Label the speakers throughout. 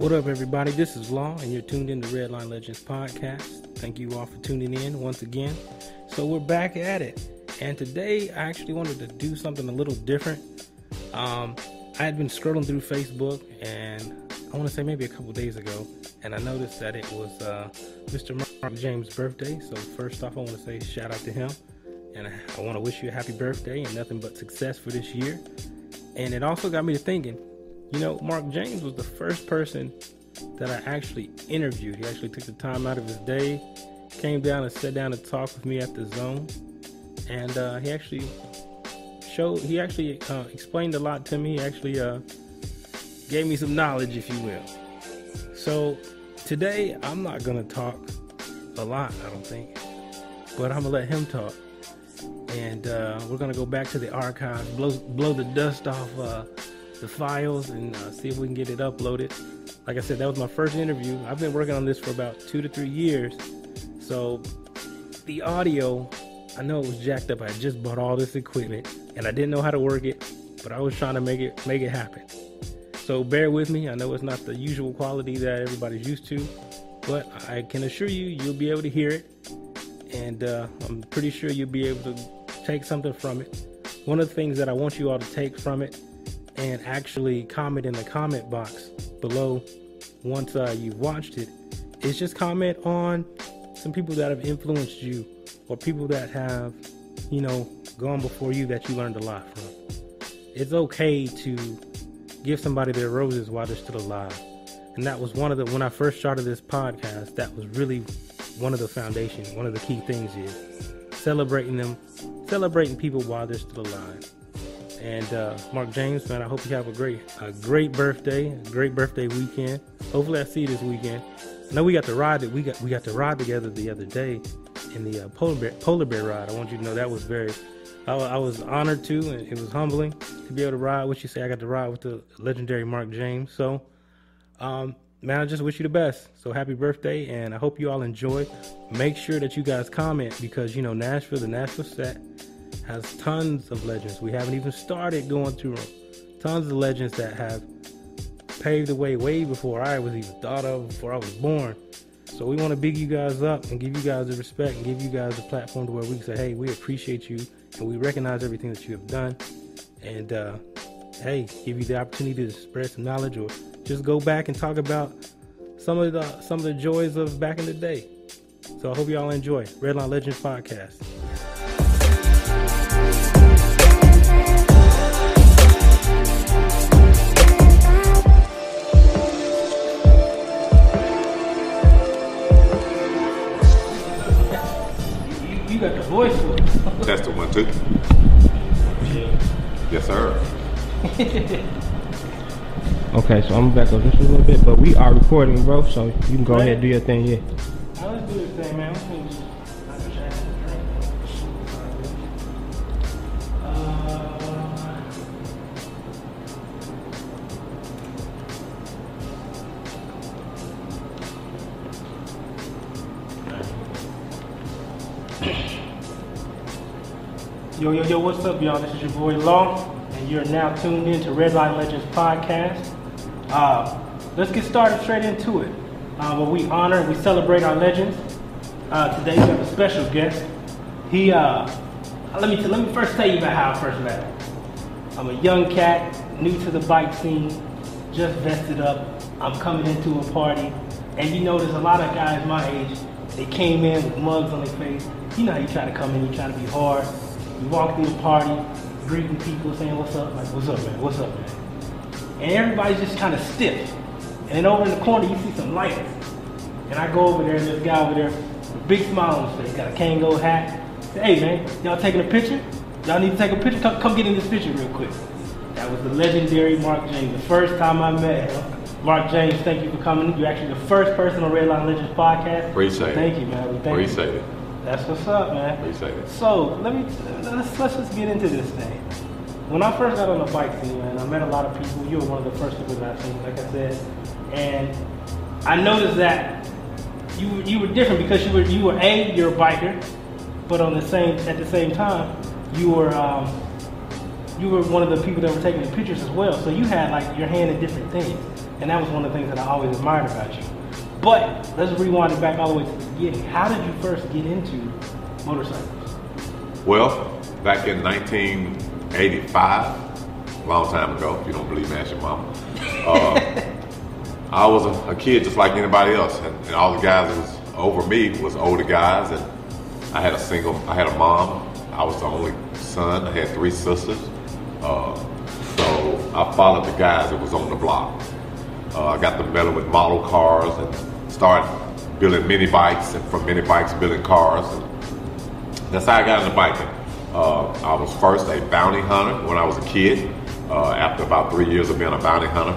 Speaker 1: What up, everybody? This is Law, and you're tuned in to Redline Legends Podcast. Thank you all for tuning in once again. So we're back at it, and today I actually wanted to do something a little different. I had been scrolling through Facebook, and I want to say maybe a couple days ago, and I noticed that it was Mr. Mark James' birthday. So first off, I want to say shout out to him, and I want to wish you a happy birthday and nothing but success for this year. And it also got me to thinking, you know, Mark James was the first person that I actually interviewed. He actually took the time out of his day, came down and sat down and talked with me at the Zone. And he actually explained a lot to me. He actually gave me some knowledge, if you will. So today, I'm not going to talk a lot, I don't think, but I'm going to let him talk. And we're going to go back to the archives, blow the dust off the files, and see if we can get it uploaded. Like I said, that was my first interview. I've been working on this for about 2 to 3 years. So the audio, I know it was jacked up. I just bought all this equipment and I didn't know how to work it, but I was trying to make it happen. So bear with me. I know it's not the usual quality that everybody's used to, but I can assure you, you'll be able to hear it. And I'm pretty sure you'll be able to take something from it. One of the things that I want you all to take from it and actually comment in the comment box below once you've watched it is just comment on some people that have influenced you, or people that have, you know, gone before you that you learned a lot from. It's okay to give somebody their roses while they're still alive. And that was when I first started this podcast, that was really one of the foundations, one of the key things is celebrating people while they're still alive. And Mark James, man, I hope you have a great birthday, a great birthday weekend. Hopefully I see you this weekend. I know we got to ride together the other day in the polar bear ride. I want you to know that was I was honored to, and it was humbling to be able to ride with you. Say I got to ride with the legendary Mark James. So, man, I just wish you the best. So happy birthday, and I hope you all enjoy. Make sure that you guys comment, because, you know, the Nashville set has tons of legends. We haven't even started going through them. Tons of legends that have paved the way before I was even thought of, before I was born. So we want to big you guys up and give you guys the respect and give you guys a platform to where we can say, hey, we appreciate you and we recognize everything that you have done. And hey, give you the opportunity to spread some knowledge, or just go back and talk about some of the joys of back in the day. So I hope you all enjoy Redline Legends Podcast. You got the voice for it.
Speaker 2: That's the one too.
Speaker 1: Yeah.
Speaker 2: Yes, sir.
Speaker 3: Okay, so I'm back up just a little bit, but we are recording, bro, so you can go ahead and do your thing here.
Speaker 1: Let's do this thing, man. Yo, what's up, y'all? This is your boy Law, and you're now tuned in to Redline Legends Podcast. Let's get started straight into it. Where we honor and we celebrate our legends. Today we have a special guest. Let me first tell you about how I first met him. I'm a young cat, new to the bike scene, just vested up. I'm coming into a party, and you know there's a lot of guys my age. They came in with mugs on their face. You know how you try to come in, you try to be hard. You walk through the party, greeting people, saying, what's up? Like, what's up, man? What's up, man? And everybody's just kind of stiff. And then over in the corner, you see some lighters. And I go over there, and this guy over there with a big smile on his face, got a Kango hat. Say, hey, man, y'all taking a picture? Y'all need to take a picture? Come get in this picture real quick. That was the legendary Mark James. The first time I met him. Mark James, thank you for coming. You're actually the first person on Redline Legends Podcast.
Speaker 2: Appreciate it.
Speaker 1: Thank you, man.
Speaker 2: Appreciate it.
Speaker 1: That's what's up, man.
Speaker 2: Appreciate it.
Speaker 1: So let's just get into this thing. When I first got on the bike scene, man, I met a lot of people. You were one of the first people that I seen, like I said, and I noticed that you were different because you're a biker, but at the same time, you were one of the people that were taking the pictures as well. So you had like your hand in different things. And that was one of the things that I always admired about you. But let's rewind it back all the way to the beginning. How did you first get into motorcycles?
Speaker 2: Well, back in 1985, a long time ago, if you don't believe me, ask your mama. I was a kid just like anybody else, and all the guys that was over me was older guys, and I had a mom. I was the only son. I had 3 sisters. So I followed the guys that was on the block. I got to meddle with model cars and started building mini bikes, and from mini bikes building cars. And that's how I got into biking. I was first a bounty hunter when I was a kid. After about 3 years of being a bounty hunter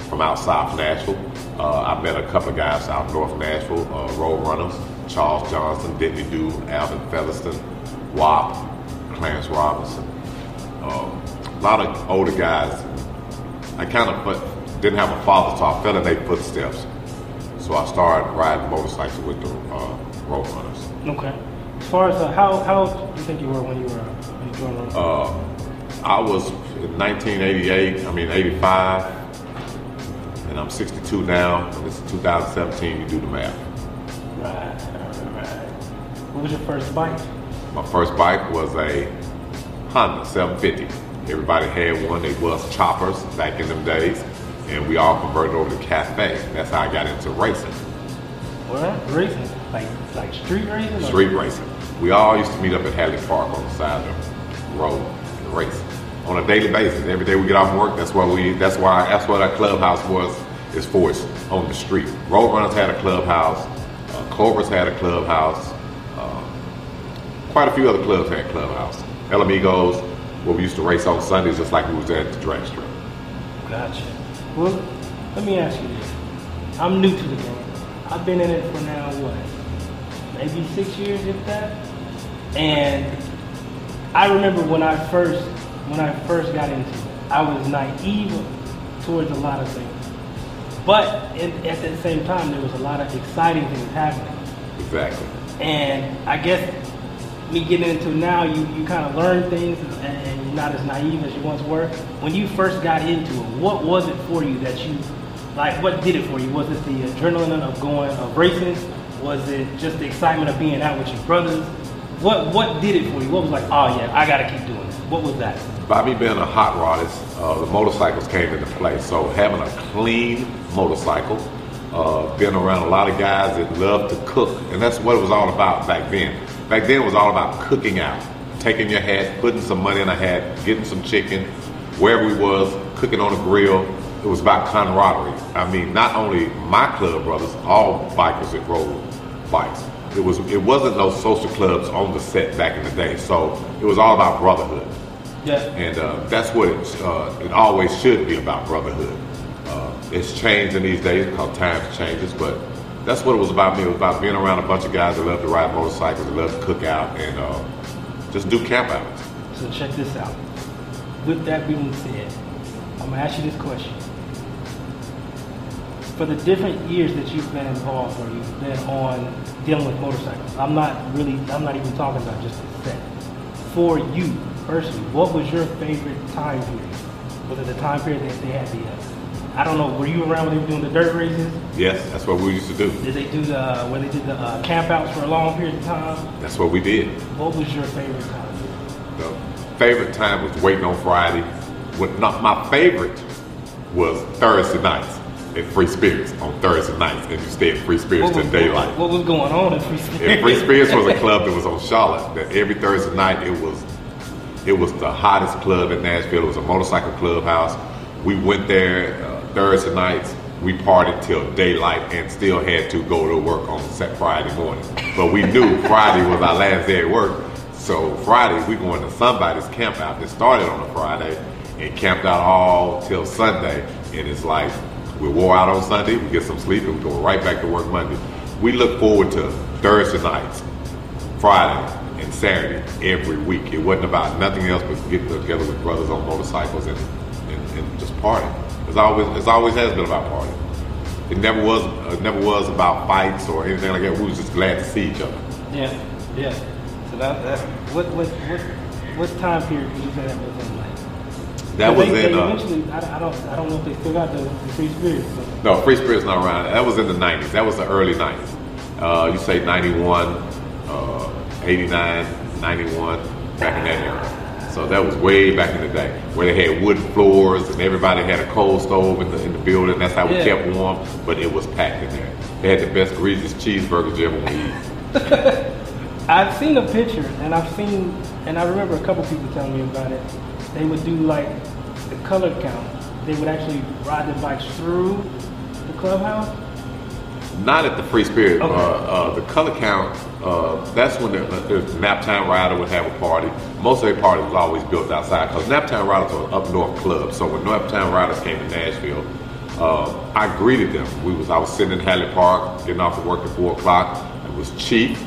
Speaker 2: from out south Nashville, I met a couple of guys out north Nashville, road runners, Charles Johnson, Diddley Dew, Alvin Featherston, Wop, Clarence Robinson. A lot of older guys. I kind of didn't have a father, so I fell in their footsteps. So I started riding motorcycles with the road runners.
Speaker 1: Okay. As far as how old do you think you were when you joined road?
Speaker 2: I was in 85, and I'm 62 now, and this is 2017, you do the math.
Speaker 1: Right. What was your first bike?
Speaker 2: My first bike was a Honda 750. Everybody had one. They was choppers back in them days, and we all converted over to Cafe. That's how I got into racing.
Speaker 1: What? Racing? Like street racing?
Speaker 2: Street racing. We all used to meet up at Hadley Park on the side of the road and race on a daily basis. Every day we get off work, that's what our clubhouse is for us, on the street. Road Runners had a clubhouse, Clovers had a clubhouse, quite a few other clubs had clubhouse. El Amigos, where we used to race on Sundays just like we was at the drag strip.
Speaker 1: Gotcha. Well, let me ask you this. I'm new to the game. I've been in it for now, maybe 6 years, if that? And I remember when I first got into it, I was naive towards a lot of things. But at the same time, there was a lot of exciting things happening.
Speaker 2: Exactly.
Speaker 1: And I guess me getting into it now, you kind of learn things and you're not as naive as you once were. When you first got into it, what was it for you that you, what did it for you? Was it the adrenaline of racing? Was it just the excitement of being out with your brothers? What did it for you? What was like, oh yeah, I gotta keep doing this? What was that?
Speaker 2: By me being a hot rodist, the motorcycles came into play. So having a clean motorcycle, being around a lot of guys that love to cook, and that's what it was all about back then. Back then it was all about cooking out, taking your hat, putting some money in a hat, getting some chicken, wherever we was, cooking on a grill. It was about camaraderie. I mean, not only my club brothers, all bikers that rode bikes. It wasn't no social clubs on the set back in the day. So it was all about brotherhood.
Speaker 1: Yeah.
Speaker 2: And that's what it always should be about, brotherhood. It's changed in these days because times changes, but that's what it was about me. It was about being around a bunch of guys that love to ride motorcycles, that love to cook out, and just do camp outs.
Speaker 1: So check this out. With that being said, I'm gonna ask you this question. For the different years that you've been involved or you've been on dealing with motorcycles, I'm not even talking about just the set. For you personally, what was your favorite time period? Was it the time period that they had I don't know, were you around when they were doing the dirt races?
Speaker 2: Yes, that's what we used to do.
Speaker 1: Did they do when they did the camp outs for a long period of time?
Speaker 2: That's what we did.
Speaker 1: What was your favorite time?
Speaker 2: The favorite time was waiting on Friday. My favorite was Thursday nights at Free Spirits on Thursday nights, and you stay at Free Spirits till daylight.
Speaker 1: What was going on at Free Spirits?
Speaker 2: And Free Spirits was a club that was on Charlotte. That every Thursday night it was the hottest club in Nashville. It was a motorcycle clubhouse. We went there Thursday nights. We partied till daylight and still had to go to work on Friday morning. But we knew Friday was our last day at work. So Friday we going to somebody's camp out that started on a Friday and camped out all till Sunday. And it's like we wore out on Sunday, we get some sleep, and we go right back to work Monday. We look forward to Thursday nights, Friday, and Saturday every week. It wasn't about nothing else but getting together with brothers on motorcycles and just partying. It always has been about partying. It never was about fights or anything like that. We was just glad to see each other.
Speaker 1: Yeah. So that's what time period did you say that was in?
Speaker 2: That was in.
Speaker 1: Eventually, I don't know if they still got the Free Spirits. But
Speaker 2: No, Free Spirit's not around. That was in the 90s. That was the early 90s. You say 91, 89, 91, back in that era. So that was way back in the day, where they had wooden floors and everybody had a coal stove in the building. That's how we kept warm, but it was packed in there. They had the best greasiest cheeseburgers you ever want to eat.
Speaker 1: I've seen a picture, and I remember a couple people telling me about it. They would do like the color count. They would actually ride their bikes through the clubhouse.
Speaker 2: Not at the Free Spirit.
Speaker 1: Okay.
Speaker 2: The color count, that's when the Naptown Rider would have a party. Most of their parties was always built outside because Naptown Riders are up north clubs. So when Naptown Riders came to Nashville, I greeted them. I was sitting in Hadley Park, getting off of work at 4 o'clock. It was cheap.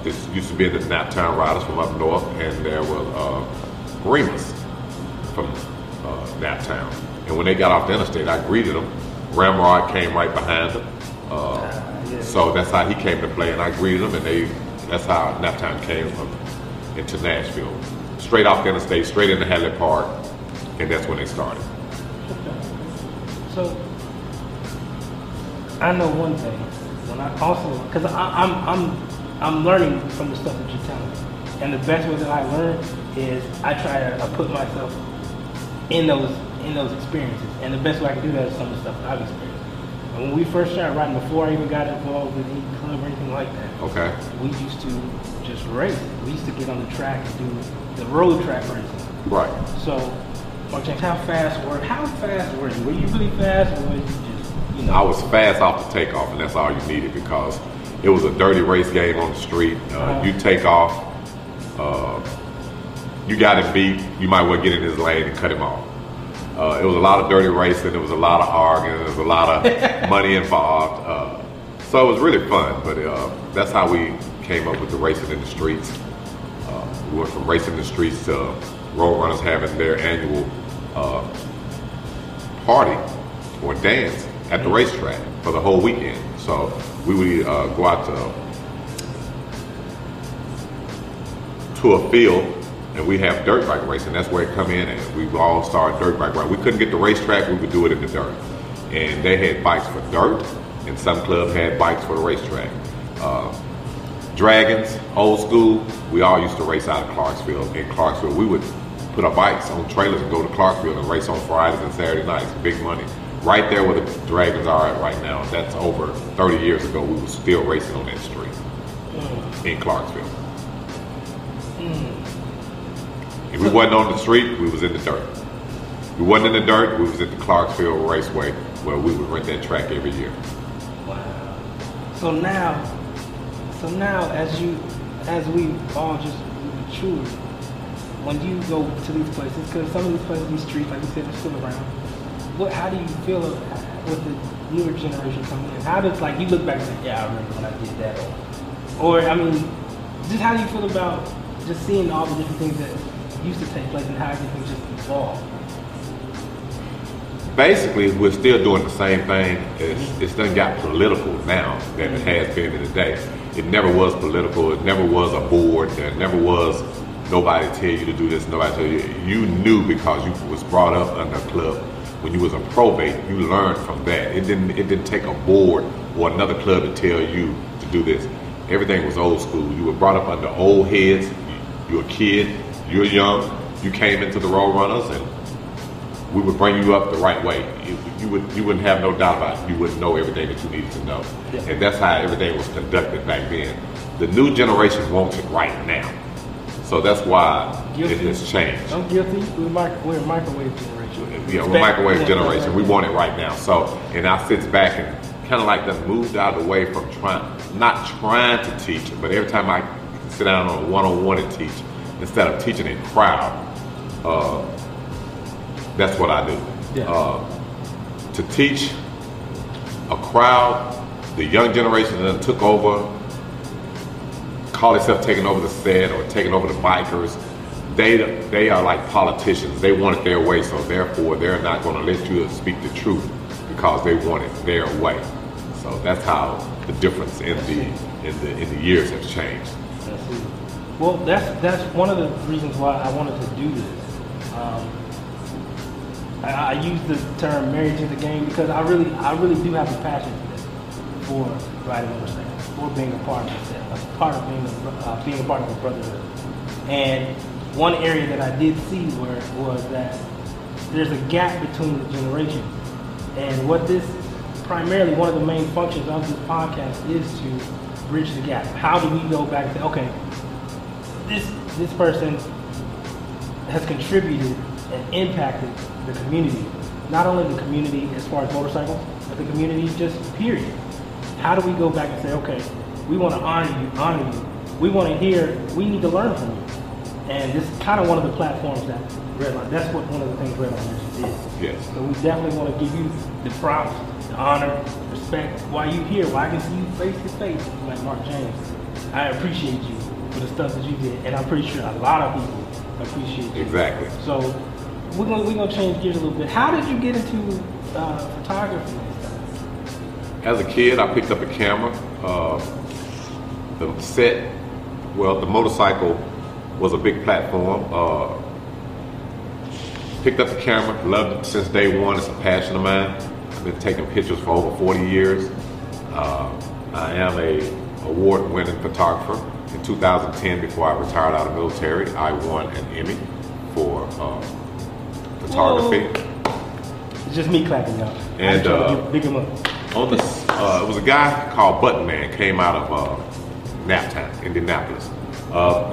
Speaker 2: This used to be the Naptown Riders from up north, and there was Remus from Naptown. And when they got off the interstate, I greeted them. Ramrod came right behind them. So that's how he came to play, and I greeted him, and that's how Naptown came into Nashville. Straight off the interstate, straight into Hadley Park, and that's when they started.
Speaker 1: So I know one thing. Because I'm learning from the stuff that you're telling me, and the best way that I learn is I try to put myself in those experiences, and the best way I can do that is some of the stuff that I've experienced. And when we first started riding, before I even got involved with any club or anything like that,
Speaker 2: okay,
Speaker 1: we used to just race. We used to get on the track and do the road track racing.
Speaker 2: Right.
Speaker 1: So, Mark James, how fast were you? Were you really fast, or were you just,
Speaker 2: I was fast off the takeoff, and that's all you needed because it was a dirty race game on the street. You take off, you got him beat, you might well get in his lane and cut him off. It was a lot of dirty racing, there was a lot of arguing, there was a lot of money involved. So it was really fun, but that's how we came up with the racing in the streets. We went from racing in the streets to Roadrunners having their annual party or dance at the racetrack for the whole weekend. So we would go out to a field, and we have dirt bike racing. That's where it come in, and we all started dirt bike racing. We couldn't get the racetrack, we would do it in the dirt. And they had bikes for dirt, and some clubs had bikes for the racetrack. Dragons, old school, we all used to race out of Clarksville. In Clarksville, we would put our bikes on trailers and go to Clarksville and race on Fridays and Saturday nights, big money. Right there where the Dragons are at right now. That's over 30 years ago. We were still racing on that street in Clarksville. If we wasn't on the street, we was in the dirt. If we wasn't in the dirt, we was at the Clarksville Raceway, where we would rent that track every year.
Speaker 1: Wow. So now as we all just matured, when you go to these places, because some of these places, these streets, like you said, they're still around. How do you feel with the newer generation coming in? How does, you look back and say, yeah, I remember when I did that? Or just how do you feel about just seeing all the different things that used to take place and how everything just evolved?
Speaker 2: Basically, we're still doing the same thing. It's done got political now than it has been in the day. It never was political. It never was a board. There never was nobody tell you to do this, nobody tell you. You knew because you was brought up under a club. When you was a probate, you learned from that. It didn't take a board or another club to tell you to do this. Everything was old school. You were brought up under old heads. You were a kid. You were young. You came into the Roadrunners, and we would bring you up the right way. You wouldn't have no doubt about it. You wouldn't know everything that you needed to know. Yeah. And that's how everything was conducted back then. The new generation wants it right now. So that's why it has changed.
Speaker 1: I'm guilty. We're a microwave generation.
Speaker 2: Yeah, we're a microwave generation. We want it right now. So, and I sit back and kind of like that moved out of the way from not trying to teach, but every time I sit down on a one-on-one and teach, instead of teaching a crowd, that's what I do. Yeah. To teach a crowd, the young generation that took over, call themselves taking over the set or taking over the bikers, they are like politicians. They want it their way, so therefore they're not going to let you speak the truth because they want it their way. So that's how the difference in the years have changed.
Speaker 1: Well, that's one of the reasons why I wanted to do this. I use the term married to the game because I really do have a passion for riding motorcycles, for being a part of it, a part of being a part of a brotherhood. And one area that I did see was that there's a gap between the generations. And what this, primarily one of the main functions of this podcast is to bridge the gap. How do we go back and say, okay, this person has contributed and impacted the community. Not only the community as far as motorcycles, but the community just period. How do we go back and say, okay, we want to honor you. We want to hear, we need to learn from you. And this is kind of one of the platforms that Redline, that's what one of the things Redline is.
Speaker 2: Yes.
Speaker 1: So we definitely want to give you the props, the honor, respect, why you here, why I can see you face to face, like Mark James. I appreciate you for the stuff that you did, and I'm pretty sure a lot of people appreciate you.
Speaker 2: Exactly.
Speaker 1: So we're gonna change gears a little bit. How did you get into photography and stuff?
Speaker 2: As a kid, I picked up a camera. The motorcycle was a big platform. Picked up the camera, loved it since day one. It's a passion of mine. I've been taking pictures for over 40 years. I am a award-winning photographer. In 2010, before I retired out of the military, I won an Emmy for photography.
Speaker 1: Whoa. It's just me clapping, y'all.
Speaker 2: And
Speaker 1: big him up.
Speaker 2: on this, it was a guy called Button Man, came out of Naptown, Indianapolis.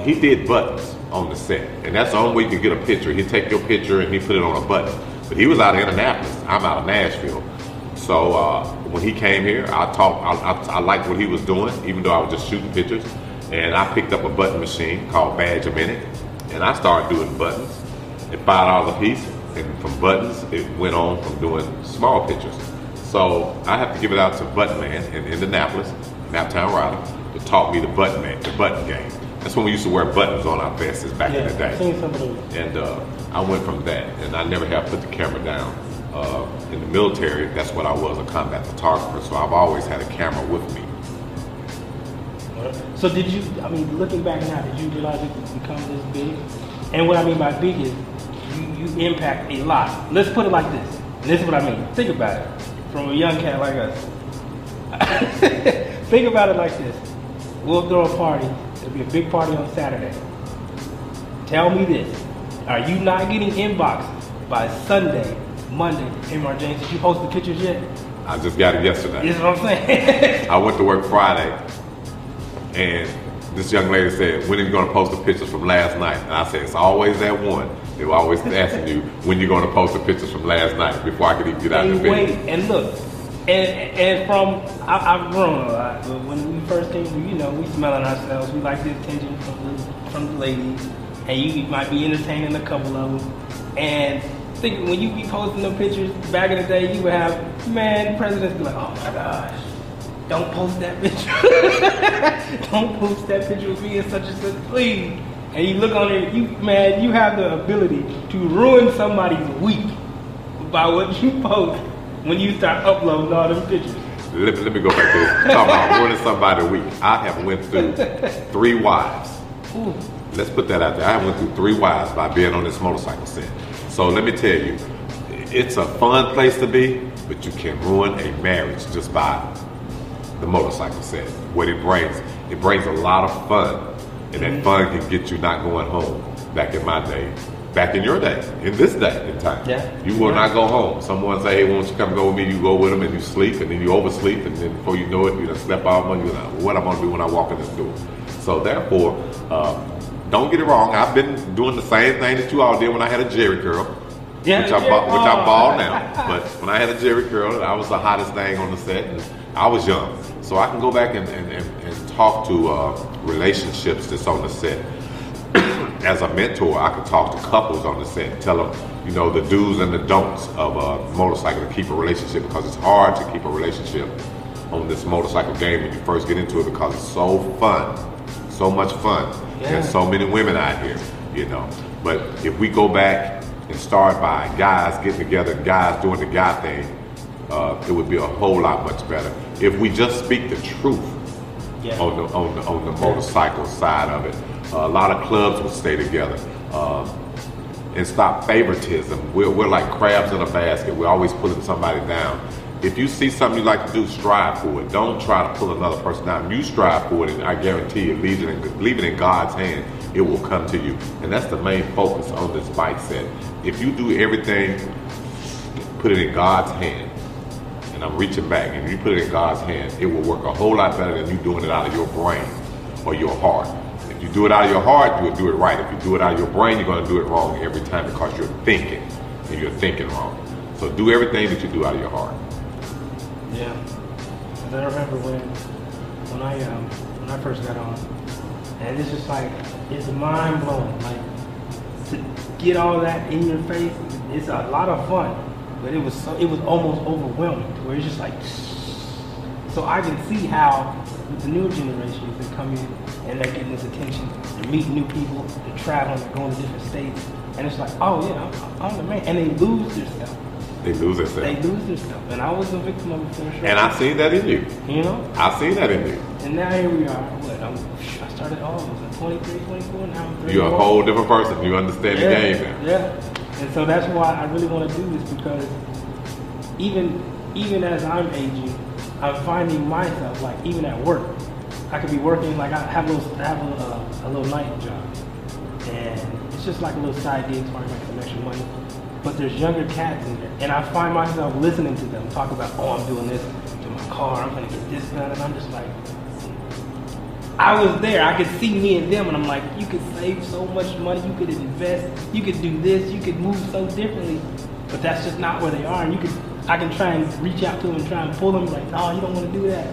Speaker 2: He did buttons on the set, and that's the only way you could get a picture. He'd take your picture and he put it on a button. But he was out of Indianapolis. I'm out of Nashville. So when he came here, I liked what he was doing, even though I was just shooting pictures. And I picked up a button machine called Badge a Minute, and I started doing buttons at $5 a piece. And from buttons, it went on from doing small pictures. So I have to give it out to Button Man in Indianapolis, Naptown Raleigh, that taught me the button game. That's when we used to wear buttons on our vests back in the day.
Speaker 1: I've seen some of those.
Speaker 2: And I went from that, and I never have put the camera down. In the military, that's what I was, a combat photographer. So I've always had a camera with me.
Speaker 1: So did you, I mean, looking back now, did you realize it could become this big? And what I mean by big is you impact a lot. Let's put it like this. And this is what I mean. Think about it. From a young cat like us. Think about it like this. We'll throw a party. It'll be a big party on Saturday. Tell me this. Are you not getting inboxed by Sunday, Monday? Hey, Mark James, did you post the pictures yet?
Speaker 2: I just got it yesterday.
Speaker 1: This is what I'm saying.
Speaker 2: I went to work Friday, and this young lady said, when are you going to post the pictures from last night? And I said, it's always that one. They were always asking you, when you're going to post the pictures from last night before I could even get out of the bed.
Speaker 1: Wait, and look, and from, I've grown a lot, but when we first came, we smelling ourselves. We like the attention from the ladies, and you might be entertaining a couple of them. And think when you be posting them pictures back in the day, you would have, presidents be like, oh my gosh, don't post that picture. Don't post that picture of me and such and such, please. And you look on it, you have the ability to ruin somebody's week by what you post when you start uploading all them pictures.
Speaker 2: Let me go back to this. Talking about ruining somebody's week. I have went through 3 wives.
Speaker 1: Ooh.
Speaker 2: Let's put that out there. I went through 3 wives by being on this motorcycle set. So let me tell you, it's a fun place to be, but you can ruin a marriage just by the motorcycle set. What it brings a lot of fun, and that fun can get you not going home. Back in my day, back in your day, in this day in time, you will not go home. Someone say, hey, why don't you come go with me? You go with them and you sleep, and then you oversleep, and then before you know it, you done slept all money. You're like, what I'm gonna do when I walk in this door? So therefore, don't get it wrong. I've been doing the same thing that you all did when I had a Jerry curl, which I'm bald now. But when I had a Jerry curl, I was the hottest thing on the set, and I was young. So I can go back and talk to relationships that's on the set. As a mentor, I can talk to couples on the set and tell them, the do's and the don'ts of a motorcycle to keep a relationship, because it's hard to keep a relationship on this motorcycle game when you first get into it, because it's so fun, so much fun. There's so many women out here, But if we go back and start by guys getting together, guys doing the guy thing, it would be a whole lot much better. If we just speak the truth on the motorcycle side of it, a lot of clubs would stay together. and stop favoritism. We're like crabs in a basket. We're always pulling somebody down. If you see something you like to do, strive for it. Don't try to pull another person down. You strive for it, and I guarantee you, leave it in God's hand. It will come to you. And that's the main focus on this bike set. If you do everything, put it in God's hand. And I'm reaching back, and you put it in God's hand, it will work a whole lot better than you doing it out of your brain or your heart. If you do it out of your heart, you will do it right. If you do it out of your brain, you're going to do it wrong every time because you're thinking, and you're thinking wrong. So do everything that you do out of your heart.
Speaker 1: Yeah. And I remember when I first got on, and it's just like, it's mind blowing. Like, to get all that in your face, it's a lot of fun, but it was almost overwhelming, where it's just like, so I can see how with the newer generations, they come in and they're getting this attention, they're meeting new people, they're traveling, they're going to different states, and it's like, oh yeah, I'm the man, and they lose their stuff.
Speaker 2: They lose themselves.
Speaker 1: They lose their stuff. And I was a victim of it for sure.
Speaker 2: And I seen that in you.
Speaker 1: You know?
Speaker 2: I seen that in you.
Speaker 1: And now here we are. I started I was 23, 24, now I'm 31.
Speaker 2: You're a whole different person. You understand the game now.
Speaker 1: Yeah. And so that's why I really want to do this, because even as I'm aging, I'm finding myself, like, even at work, I could be working, like, I have a little night job. And it's just like a little side gig where I make some extra money. But there's younger cats in there, and I find myself listening to them talk about, oh, I'm doing this to my car, I'm gonna get this done, and I'm just like, I was there, I could see me and them, and I'm like, you could save so much money, you could invest, you could do this, you could move so differently, but that's just not where they are. And I can try and reach out to them and try and pull them, like, oh, you don't want to do that.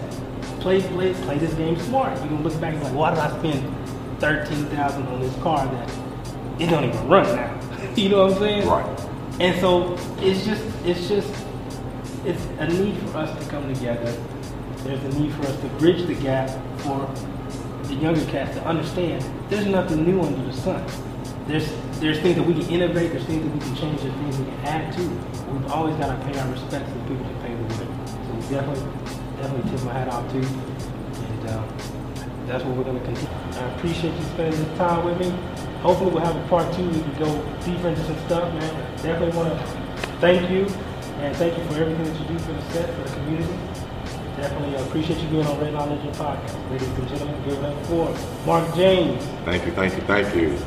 Speaker 1: Play this game smart. You can look back and be like, why did I spend $13,000 on this car that it don't even run now? You know what I'm saying?
Speaker 2: Right.
Speaker 1: And so it's a need for us to come together. There's a need for us to bridge the gap for the younger cats to understand there's nothing new under the sun. There's things that we can innovate, there's things that we can change, there's things we can add to. We've always got to pay our respects to the people that pay the way. So we definitely tip my hat off to you. And that's what we're going to continue. I appreciate you spending this time with me. Hopefully we'll have a part 2. We can go deeper into some stuff, man. Definitely want to thank you, and thank you for everything that you do for the set, for the community. Definitely appreciate you being on Red Knowledge Podcast. Ladies and gentlemen, give it up for Mark James.
Speaker 2: Thank you.